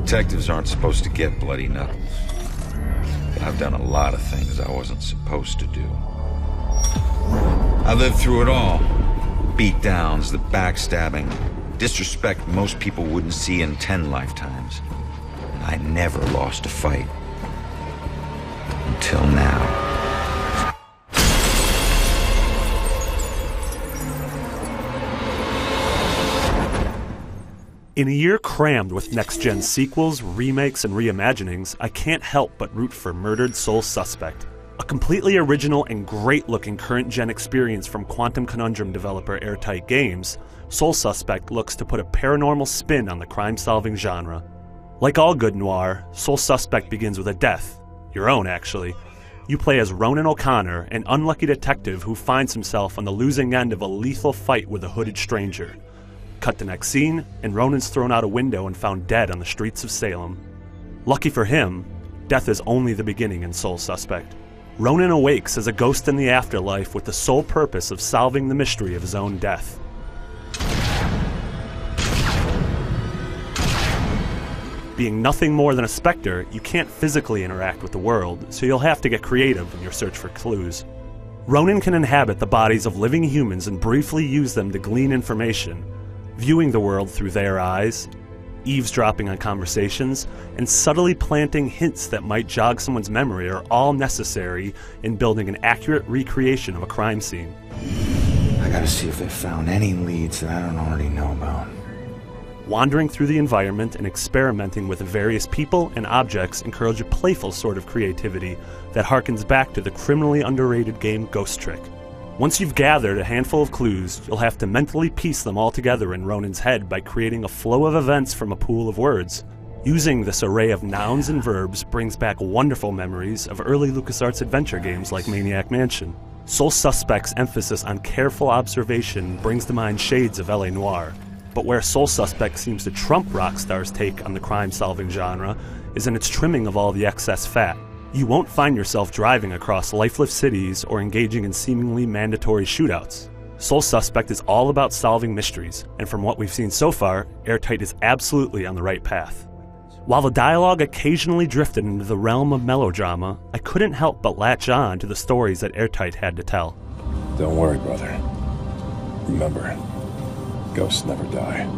Detectives aren't supposed to get bloody knuckles. But I've done a lot of things I wasn't supposed to do. I lived through it all. Beatdowns, the backstabbing, disrespect most people wouldn't see in 10 lifetimes. And I never lost a fight. Until now. In a year crammed with next-gen sequels, remakes, and reimaginings, I can't help but root for Murdered Soul Suspect. A completely original and great-looking current-gen experience from Quantum Conundrum developer Airtight Games, Soul Suspect looks to put a paranormal spin on the crime-solving genre. Like all good noir, Soul Suspect begins with a death. Your own, actually. You play as Ronan O'Connor, an unlucky detective who finds himself on the losing end of a lethal fight with a hooded stranger. Cut to next scene, and Ronan's thrown out a window and found dead on the streets of Salem. Lucky for him, death is only the beginning in Soul Suspect. Ronan awakes as a ghost in the afterlife with the sole purpose of solving the mystery of his own death. Being nothing more than a specter, you can't physically interact with the world, so you'll have to get creative in your search for clues. Ronan can inhabit the bodies of living humans and briefly use them to glean information, viewing the world through their eyes, eavesdropping on conversations, and subtly planting hints that might jog someone's memory are all necessary in building an accurate recreation of a crime scene. I gotta see if they found any leads that I don't already know about. Wandering through the environment and experimenting with various people and objects encourage a playful sort of creativity that harkens back to the criminally underrated game Ghost Trick. Once you've gathered a handful of clues, you'll have to mentally piece them all together in Ronan's head by creating a flow of events from a pool of words. Using this array of nouns and verbs brings back wonderful memories of early LucasArts adventure games like Maniac Mansion. Soul Suspect's emphasis on careful observation brings to mind shades of LA Noire. But where Soul Suspect seems to trump Rockstar's take on the crime-solving genre is in its trimming of all the excess fat. You won't find yourself driving across lifeless cities or engaging in seemingly mandatory shootouts. Soul Suspect is all about solving mysteries, and from what we've seen so far, Airtight is absolutely on the right path. While the dialogue occasionally drifted into the realm of melodrama, I couldn't help but latch on to the stories that Airtight had to tell. Don't worry, brother. Remember, ghosts never die.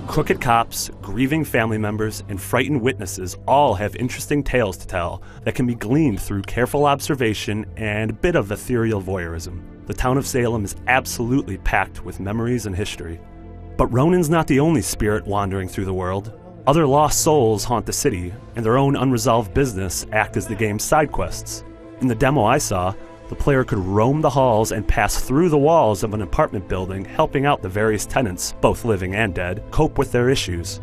Crooked cops, grieving family members, and frightened witnesses all have interesting tales to tell that can be gleaned through careful observation and a bit of ethereal voyeurism. The town of Salem is absolutely packed with memories and history. But Ronan's not the only spirit wandering through the world. Other lost souls haunt the city, and their own unresolved business act as the game's side quests. In the demo I saw, the player could roam the halls and pass through the walls of an apartment building, helping out the various tenants, both living and dead, cope with their issues.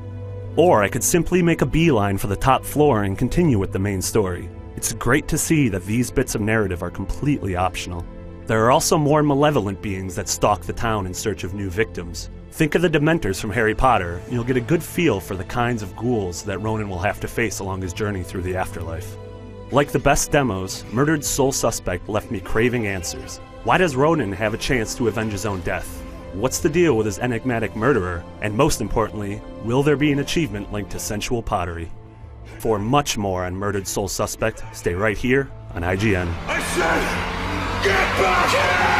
Or I could simply make a beeline for the top floor and continue with the main story. It's great to see that these bits of narrative are completely optional. There are also more malevolent beings that stalk the town in search of new victims. Think of the Dementors from Harry Potter, and you'll get a good feel for the kinds of ghouls that Ronan will have to face along his journey through the afterlife. Like the best demos, Murdered Soul Suspect left me craving answers. Why does Ronan have a chance to avenge his own death? What's the deal with his enigmatic murderer? And most importantly, will there be an achievement linked to sensual pottery? For much more on Murdered Soul Suspect, stay right here on IGN. I said, get back here!